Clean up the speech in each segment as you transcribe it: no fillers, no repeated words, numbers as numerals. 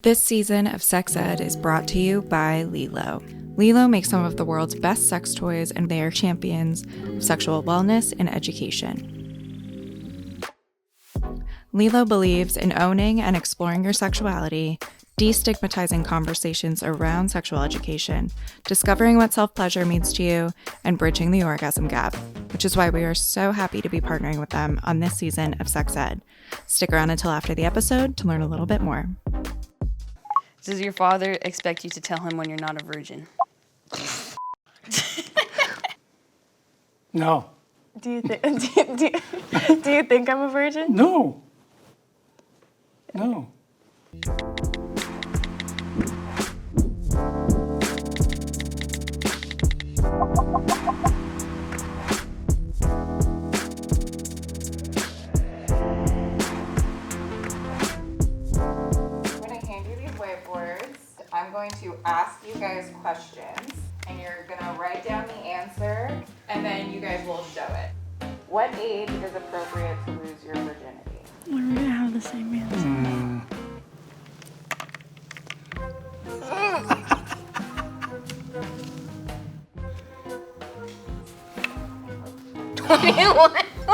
This season of Sex Ed is brought to you by LELO. LELO makes some of the world's best sex toys, and they are champions of sexual wellness and education. LELO believes in owning and exploring your sexuality, destigmatizing conversations around sexual education, discovering what self-pleasure means to you, and bridging the orgasm gap, which is why we are so happy to be partnering with them on this season of Sex Ed. Stick around until after the episode to learn a little bit more. Does your father expect you to tell him when you're not a virgin? No. Do you think do you think I'm a virgin? No. No. I'm going to ask you guys questions, and you're gonna write down the answer, and then you guys will show it. What age is appropriate to lose your virginity? We're gonna have the same answer. 21.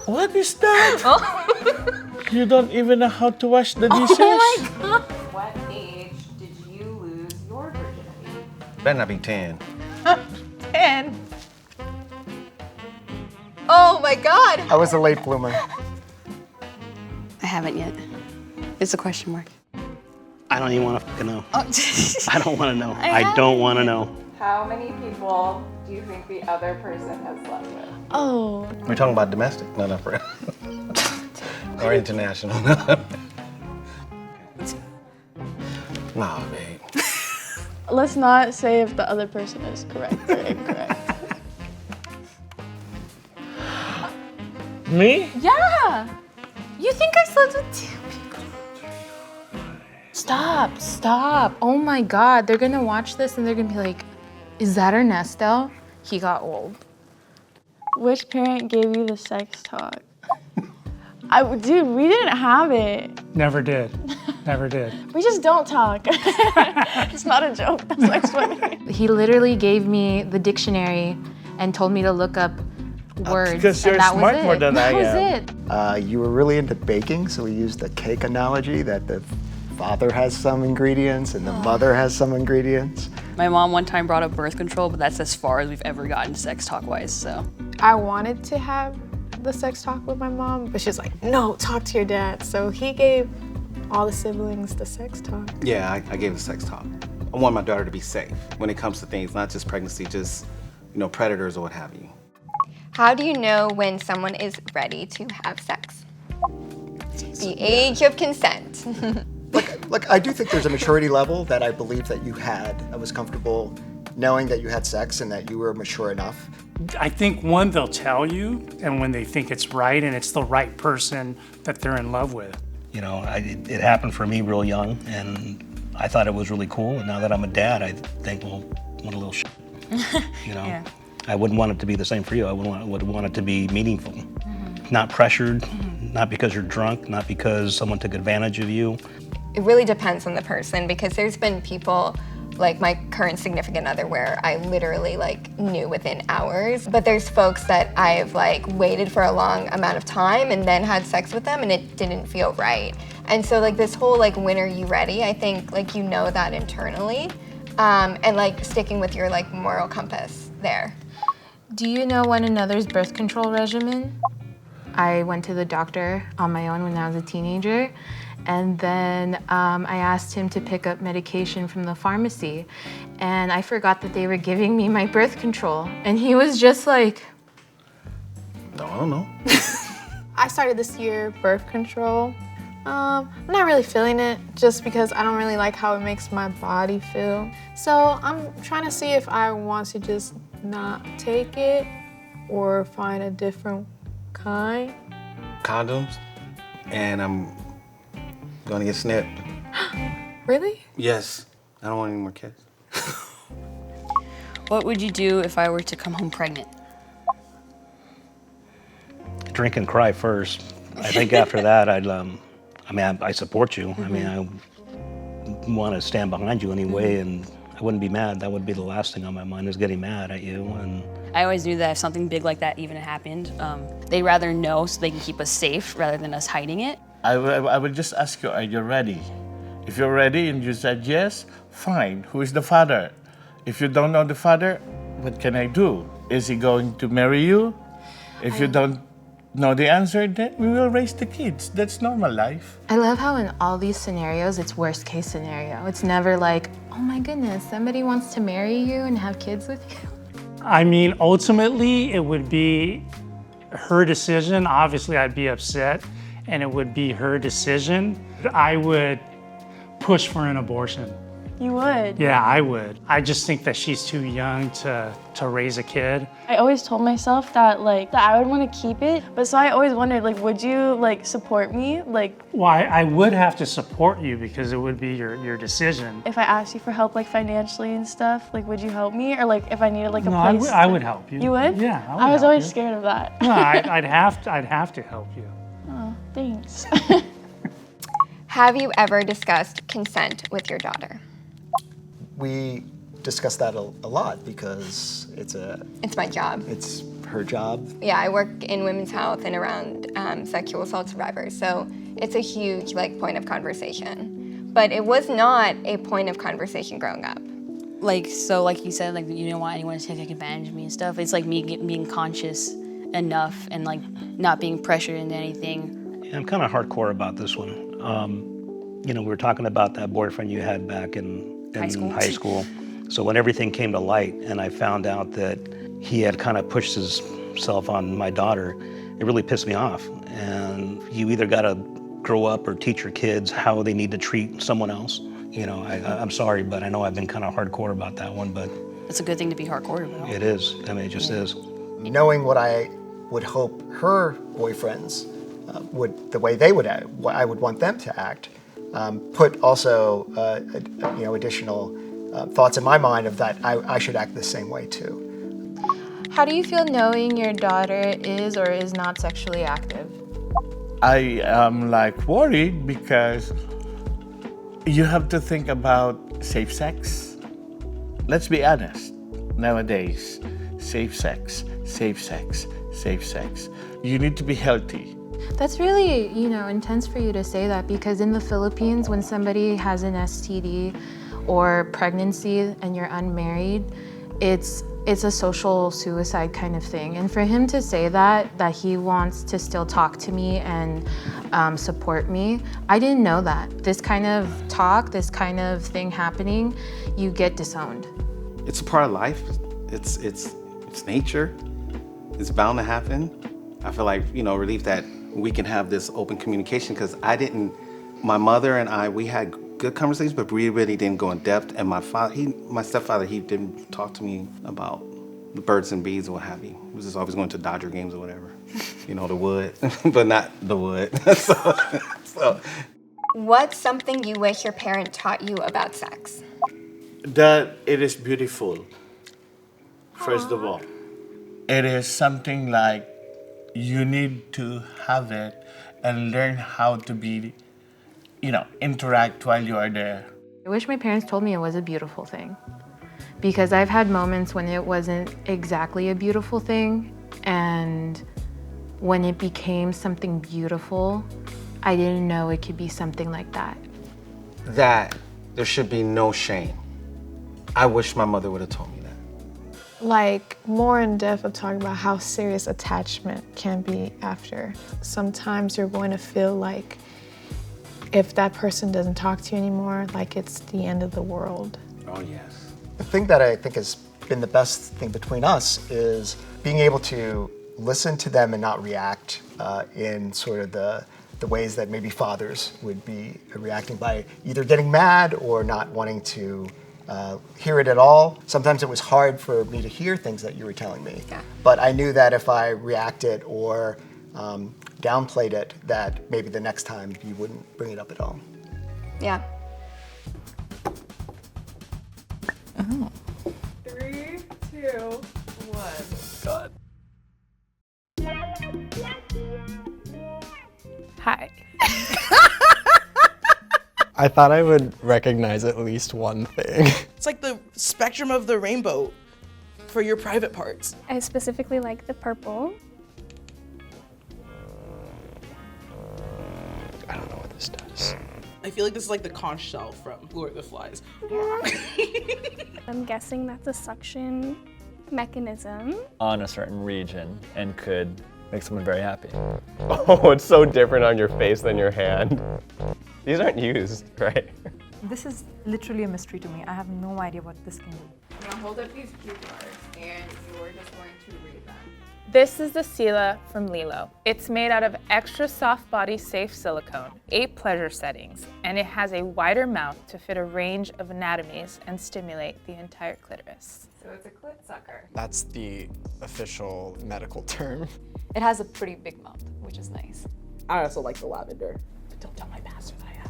What is that? Oh. You don't even know how to wash the dishes? Oh my God. What age did you lose your virginity? Better not be 10. 10. Oh my God. I was a late bloomer. I haven't yet. It's a question mark. I don't even want to fucking know. Oh. I don't want to know. I don't want to know. How many people do you think the other person has slept with? Oh. We're talking about domestic? No, not for or international. Nah, babe. Let's not say if the other person is correct or incorrect. Me? Yeah. You think I slept with 2 people? Stop. Oh my God. They're gonna watch this and they're gonna be like, is that Ernesto? He got old. Which parent gave you the sex talk? Dude, we didn't have it. Never did. Never did. We just don't talk. It's not a joke. That's like funny. He literally gave me the dictionary and told me to look up words. Because you're and that smart was more it. than I That am. was it. You were really into baking, so we used the cake analogy that the father has some ingredients and the mother has some ingredients. My mom one time brought up birth control, but that's as far as we've ever gotten sex talk-wise, so. I wanted to have the sex talk with my mom, but she's like, no, talk to your dad. So he gave all the siblings the sex talk. Yeah, I gave the sex talk. I want my daughter to be safe when it comes to things, not just pregnancy, just, predators or what have you. How do you know when someone is ready to have sex? The age of consent. Look, I do think there's a maturity level that I believe that you had. I was comfortable knowing that you had sex and that you were mature enough. I think one, they'll tell you, and when they think it's right and it's the right person that they're in love with. You know, it happened for me real young, and I thought it was really cool. And now that I'm a dad, I think, well, what a little shit. You know, Yeah. I wouldn't want it to be the same for you. I would want it to be meaningful, not pressured, not because you're drunk, not because someone took advantage of you. It really depends on the person, because there's been people like my current significant other where I literally knew within hours. But there's folks that I've waited for a long amount of time and then had sex with them and it didn't feel right. And so this whole when are you ready? I think you know that internally, and sticking with your moral compass there. Do you know one another's birth control regimen? I went to the doctor on my own when I was a teenager, and then I asked him to pick up medication from the pharmacy, and I forgot that they were giving me my birth control, and he was just like, No, I don't know. I started this year birth control. I'm not really feeling it just because I don't really like how it makes my body feel. So I'm trying to see if I want to just not take it or find a different kind. Condoms, and I'm gonna get snipped. Really? Yes, I don't want any more kids. What would you do if I were to come home pregnant? Drink and cry first. I think after that, I support you. I mean, want to stand behind you anyway, and I wouldn't be mad. That would be the last thing on my mind, is getting mad at you. And I always knew that if something big like that even happened, they'd rather know so they can keep us safe rather than us hiding it. I would just ask you, are you ready? If you're ready and you said yes, fine. Who is the father? If you don't know the father, what can I do? Is he going to marry you? If you don't know the answer, then we will raise the kids. That's normal life. I love how in all these scenarios, it's worst case scenario. It's never like, oh my goodness, somebody wants to marry you and have kids with you. I mean, ultimately, it would be her decision. Obviously, I'd be upset, and it would be her decision. I would push for an abortion. You would? Yeah, I would. I just think that she's too young to raise a kid. I always told myself that that I would want to keep it, but so I always wondered would you support me? Well, I would have to support you because it would be your decision. If I asked you for help financially and stuff, would you help me? Or if I needed a place? I would help you. You would? Yeah, I was always scared of that. No, I'd have to help you. Oh, thanks. Have you ever discussed consent with your daughter? We discuss that a lot because it's my job. It's her job. Yeah, I work in women's health and around sexual assault survivors, so it's a huge point of conversation. But it was not a point of conversation growing up. Like you said, you don't want anyone to take advantage of me and stuff. It's me being conscious enough and not being pressured into anything. Yeah, I'm kind of hardcore about this one. We were talking about that boyfriend you had back in high school. So when everything came to light and I found out that he had kind of pushed himself on my daughter, it really pissed me off. And you either got to grow up or teach your kids how they need to treat someone else. I'm sorry, but I know I've been kind of hardcore about that one, but it's a good thing to be hardcore about. It is. I mean, it just is. Knowing what I would hope her boyfriends the way I would want them to act, put also additional thoughts in my mind of that I should act the same way too. How do you feel knowing your daughter is or is not sexually active? I am worried because you have to think about safe sex. Let's be honest. Nowadays, safe sex. You need to be healthy. That's really, intense for you to say that, because in the Philippines, when somebody has an STD or pregnancy and you're unmarried, it's a social suicide kind of thing. And for him to say that he wants to still talk to me and support me, I didn't know that. This kind of talk, this kind of thing happening, you get disowned. It's a part of life. It's nature. It's bound to happen. I feel relieved that we can have this open communication, because my mother and I, we had good conversations, but we really didn't go in depth. And my stepfather, he didn't talk to me about the birds and bees or what have you. He was just always going to Dodger games or whatever. The wood, but not the wood. so. What's something you wish your parent taught you about sex? That it is beautiful, first of all. It is something you need to have it and learn how to be, interact while you are there. I wish my parents told me it was a beautiful thing, because I've had moments when it wasn't exactly a beautiful thing, and when it became something beautiful, I didn't know it could be something like that. That there should be no shame. I wish my mother would have told me that. More in depth of talking about how serious attachment can be after. Sometimes you're going to feel if that person doesn't talk to you anymore, it's the end of the world. Oh, yes. The thing that I think has been the best thing between us is being able to listen to them and not react in sort of the ways that maybe fathers would be reacting by either getting mad or not wanting to hear it at all. Sometimes it was hard for me to hear things that you were telling me. Yeah. But I knew that if I reacted or downplayed it, that maybe the next time you wouldn't bring it up at all. Yeah. Oh. 3, 2, 1. God. Hi. I thought I would recognize at least one thing. It's like the spectrum of the rainbow for your private parts. I specifically like the purple. I don't know what this does. I feel like this is like the conch shell from Lord of the Flies. I'm guessing that's a suction mechanism. On a certain region and could make someone very happy. Oh, it's so different on your face than your hand. These aren't used, right? This is literally a mystery to me. I have no idea what this can do. Now hold up these cue cards and you're just going to read them. This is the Sela from LELO. It's made out of extra soft body safe silicone, 8 pleasure settings, and it has a wider mouth to fit a range of anatomies and stimulate the entire clitoris. So it's a clit sucker. That's the official medical term. It has a pretty big mouth, which is nice. I also like the lavender. But don't tell my pastor that I have.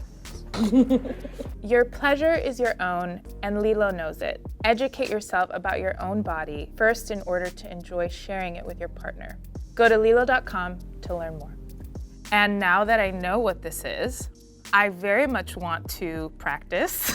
Your pleasure is your own, and LELO knows it. Educate yourself about your own body first in order to enjoy sharing it with your partner. Go to lelo.com to learn more. And now that I know what this is, I very much want to practice.